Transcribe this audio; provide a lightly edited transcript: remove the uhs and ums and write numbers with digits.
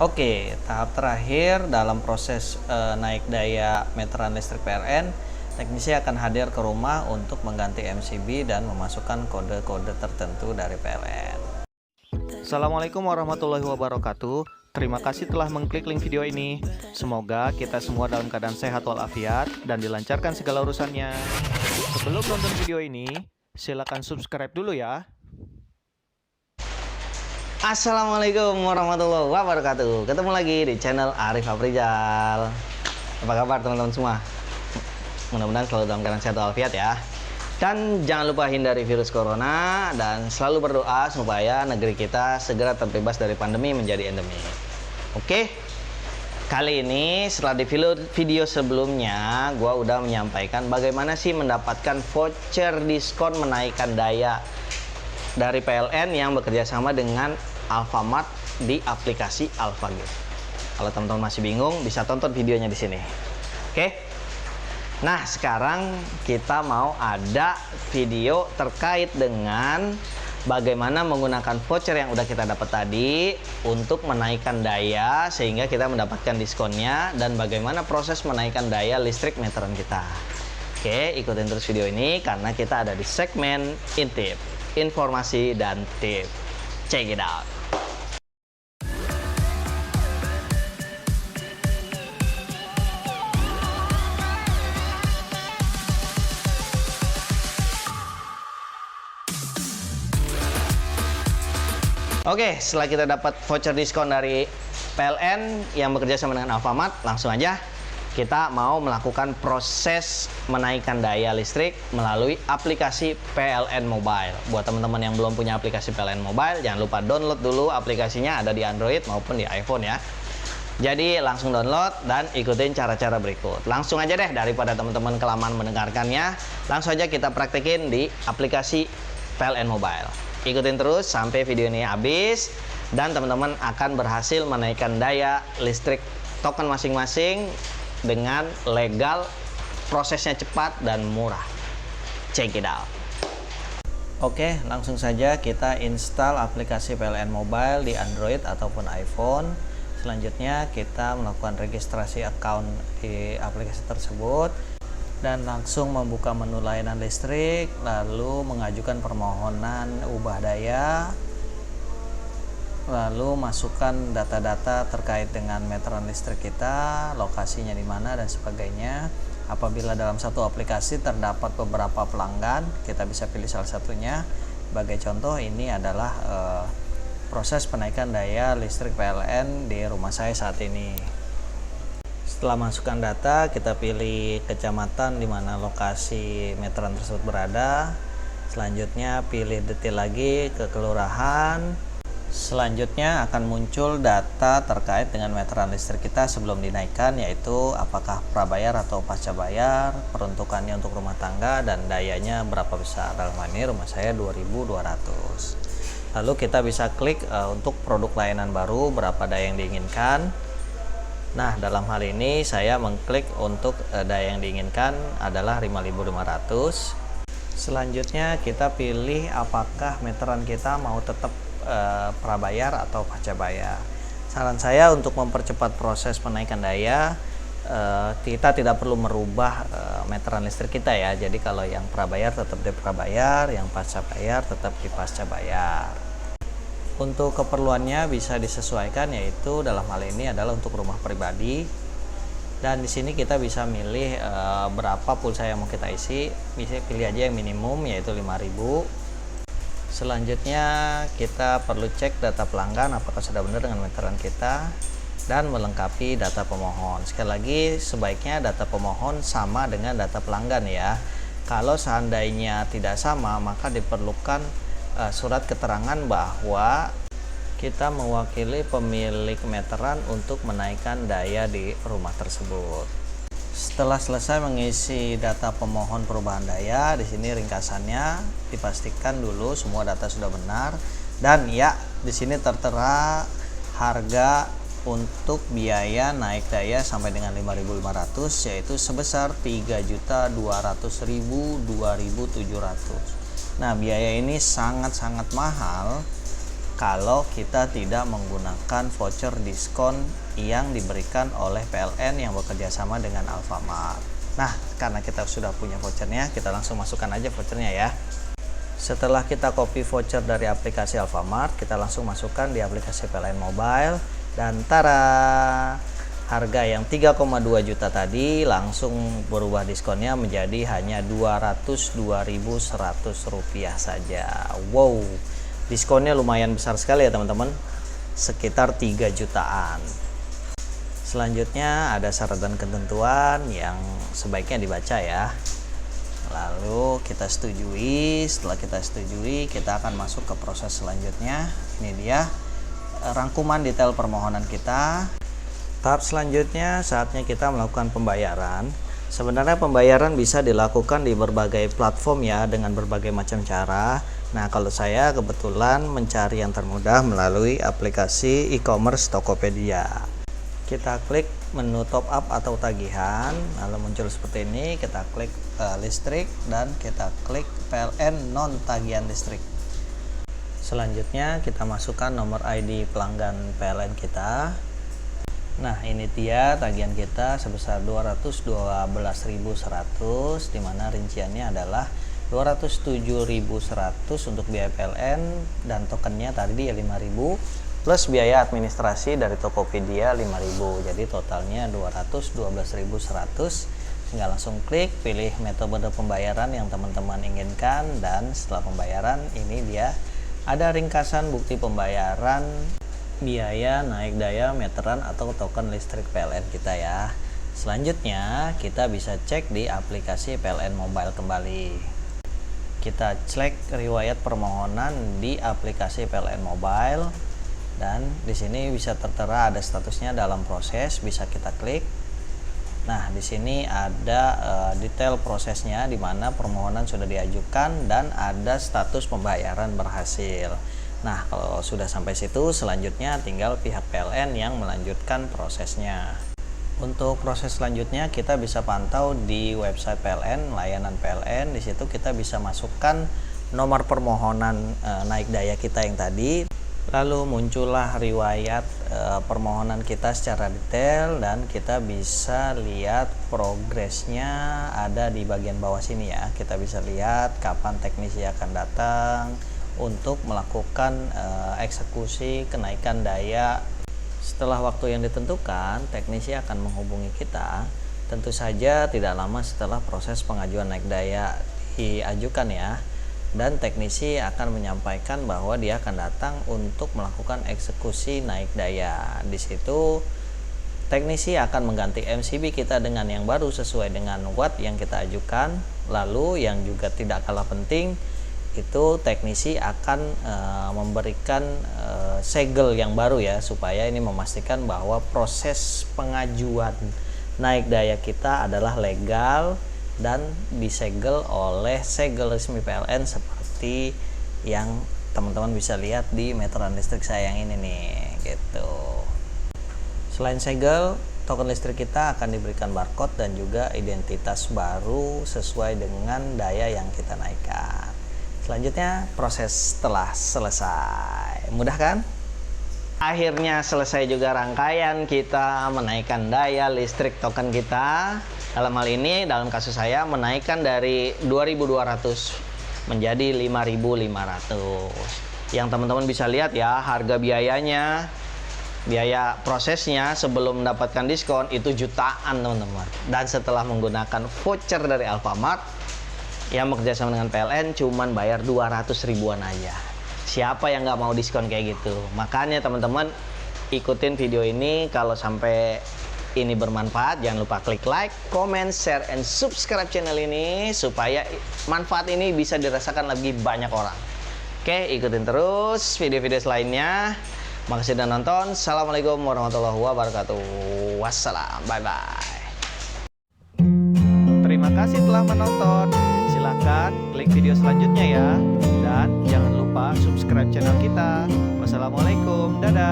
Oke, tahap terakhir dalam proses naik daya meteran listrik PLN, teknisi akan hadir ke rumah untuk mengganti MCB dan memasukkan kode-kode tertentu dari PLN. Assalamualaikum warahmatullahi wabarakatuh. Terima kasih telah mengklik link video ini. Semoga kita semua dalam keadaan sehat walafiat dan dilancarkan segala urusannya. Sebelum nonton video ini, silakan subscribe dulu ya. Assalamualaikum warahmatullahi wabarakatuh. Ketemu lagi di channel Arif Afrizal. Apa kabar teman-teman semua? Mudah-mudahan selalu dalam keadaan sehat walafiat ya. Dan jangan lupa hindari virus corona dan selalu berdoa supaya negeri kita segera terbebas dari pandemi menjadi endemi. Oke. Kali ini setelah di video sebelumnya gua udah menyampaikan bagaimana sih mendapatkan voucher diskon menaikkan daya dari PLN yang bekerja sama dengan Alfamart di aplikasi AlfaGift. Kalau teman-teman masih bingung, bisa tonton videonya di sini. Oke. Nah, sekarang kita mau ada video terkait dengan bagaimana menggunakan voucher yang udah kita dapat tadi untuk menaikkan daya sehingga kita mendapatkan diskonnya dan bagaimana proses menaikkan daya listrik meteran kita. Oke, ikutin terus video ini karena kita ada di segmen Intip, informasi dan tip. Check it out. Oke, setelah kita dapat voucher diskon dari PLN yang bekerja sama dengan Alfamart, langsung aja kita mau melakukan proses menaikkan daya listrik melalui aplikasi PLN Mobile. Buat teman-teman yang belum punya aplikasi PLN Mobile, jangan lupa download dulu aplikasinya, ada di Android maupun di iPhone ya. Jadi langsung download dan ikutin cara-cara berikut. Langsung aja deh, daripada teman-teman kelamaan mendengarkannya, langsung aja kita praktekin di aplikasi PLN Mobile. Ikutin terus sampai video ini habis dan teman-teman akan berhasil menaikkan daya listrik token masing-masing dengan legal, prosesnya cepat dan murah. Check it out. Oke, langsung saja kita install aplikasi PLN Mobile di Android ataupun iPhone. Selanjutnya kita melakukan registrasi account di aplikasi tersebut dan langsung membuka menu layanan listrik, lalu mengajukan permohonan ubah daya, lalu masukkan data-data terkait dengan meteran listrik kita, lokasinya di mana dan sebagainya. Apabila dalam satu aplikasi terdapat beberapa pelanggan, kita bisa pilih salah satunya. Sebagai contoh, ini adalah proses penaikan daya listrik PLN di rumah saya saat ini. Setelah masukkan data, kita pilih kecamatan di mana lokasi meteran tersebut berada. Selanjutnya pilih detail lagi ke kelurahan. Selanjutnya akan muncul data terkait dengan meteran listrik kita sebelum dinaikkan, yaitu apakah prabayar atau pasca bayar, peruntukannya untuk rumah tangga, dan dayanya berapa besar. Dalam hal ini rumah saya 2200. Lalu kita bisa klik untuk produk layanan baru, berapa daya yang diinginkan. Nah, dalam hal ini saya mengklik untuk daya yang diinginkan adalah 5500. Selanjutnya kita pilih apakah meteran kita mau tetap prabayar atau pasca bayar. Saran saya untuk mempercepat proses penaikan daya, kita tidak perlu merubah meteran listrik kita ya. Jadi kalau yang prabayar tetap di prabayar, yang pasca bayar tetap di pasca bayar. Untuk keperluannya bisa disesuaikan, yaitu dalam hal ini adalah untuk rumah pribadi. Dan di sini kita bisa milih berapa pulsa yang mau kita isi. Bisa pilih aja yang minimum, yaitu 5000. Selanjutnya kita perlu cek data pelanggan apakah sudah benar dengan meteran kita dan melengkapi data pemohon. Sekali lagi, sebaiknya data pemohon sama dengan data pelanggan ya. Kalau seandainya tidak sama, maka diperlukan surat keterangan bahwa kita mewakili pemilik meteran untuk menaikkan daya di rumah tersebut. Setelah selesai mengisi data pemohon perubahan daya, di sini ringkasannya dipastikan dulu semua data sudah benar dan ya, di sini tertera harga untuk biaya naik daya sampai dengan 5500, yaitu sebesar 3.200.000 2.700. Nah, biaya ini sangat-sangat mahal kalau kita tidak menggunakan voucher diskon yang diberikan oleh PLN yang bekerja sama dengan Alfamart. Nah, karena kita sudah punya vouchernya, kita langsung masukkan aja vouchernya ya. Setelah kita copy voucher dari aplikasi Alfamart, kita langsung masukkan di aplikasi PLN Mobile, dan tara, harga yang 3,2 juta tadi langsung berubah diskonnya menjadi hanya Rp202.100 saja. Wow, diskonnya lumayan besar sekali ya teman-teman, sekitar 3 jutaan. Selanjutnya ada syarat dan ketentuan yang sebaiknya dibaca ya. Lalu kita setujui. Setelah kita setujui, kita akan masuk ke proses selanjutnya. Ini dia rangkuman detail permohonan kita. Tahap selanjutnya saatnya kita melakukan pembayaran. Sebenarnya pembayaran bisa dilakukan di berbagai platform ya, dengan berbagai macam cara. Nah, kalau saya kebetulan mencari yang termudah melalui aplikasi e-commerce Tokopedia. Kita klik menu top up atau tagihan, lalu muncul seperti ini. Kita klik listrik dan kita klik PLN non tagihan listrik. Selanjutnya kita masukkan nomor ID pelanggan PLN kita. Nah, ini dia tagihan kita sebesar 212.100, dimana rinciannya adalah 207.100 untuk biaya PLN dan tokennya tadi 5.000 plus biaya administrasi dari Tokopedia 5.000. Jadi totalnya 212.100. Tinggal langsung klik pilih metode pembayaran yang teman-teman inginkan, dan setelah pembayaran ini dia ada ringkasan bukti pembayaran biaya naik daya meteran atau token listrik PLN kita ya. Selanjutnya kita bisa cek di aplikasi PLN Mobile kembali. Kita cek riwayat permohonan di aplikasi PLN Mobile, dan di sini bisa tertera ada statusnya dalam proses, bisa kita klik. Nah, di sini ada detail prosesnya di mana permohonan sudah diajukan dan ada status pembayaran berhasil. Nah, kalau sudah sampai situ, selanjutnya tinggal pihak PLN yang melanjutkan prosesnya. Untuk proses selanjutnya kita bisa pantau di website PLN, layanan PLN. Di situ kita bisa masukkan nomor permohonan naik daya kita yang tadi. Lalu muncullah riwayat permohonan kita secara detail, dan kita bisa lihat progresnya ada di bagian bawah sini ya. Kita bisa lihat kapan teknisi akan datang untuk melakukan eksekusi kenaikan daya. Setelah waktu yang ditentukan, teknisi akan menghubungi kita. Tentu saja tidak lama setelah proses pengajuan naik daya diajukan ya. Dan teknisi akan menyampaikan bahwa dia akan datang untuk melakukan eksekusi naik daya. Di situ teknisi akan mengganti MCB kita dengan yang baru sesuai dengan watt yang kita ajukan. Lalu yang juga tidak kalah penting, itu teknisi akan memberikan segel yang baru ya, supaya ini memastikan bahwa proses pengajuan naik daya kita adalah legal dan disegel oleh segel resmi PLN seperti yang teman-teman bisa lihat di meteran listrik saya yang ini nih gitu. Selain segel, token listrik kita akan diberikan barcode dan juga identitas baru sesuai dengan daya yang kita naikkan. Selanjutnya proses telah selesai. Mudah kan? Akhirnya selesai juga rangkaian kita menaikkan daya listrik token kita. Dalam hal ini, dalam kasus saya menaikkan dari 2.200 menjadi 5.500. Yang teman-teman bisa lihat ya, harga biayanya, biaya prosesnya sebelum mendapatkan diskon itu jutaan teman-teman. Dan setelah menggunakan voucher dari Alfamart yang bekerjasama dengan PLN, cuman bayar 200 ribuan aja. Siapa yang nggak mau diskon kayak gitu? Makanya teman-teman ikutin video ini. Kalau sampai ini bermanfaat, jangan lupa klik like, comment, share, and subscribe channel ini supaya manfaat ini bisa dirasakan lebih banyak orang. Oke, ikutin terus video-video lainnya. Makasih sudah nonton. Assalamualaikum warahmatullahi wabarakatuh. Wassalam. Bye-bye. Terima kasih telah menonton. Silahkan klik video selanjutnya ya. Dan jangan lupa subscribe channel kita. Wassalamualaikum. Dadah.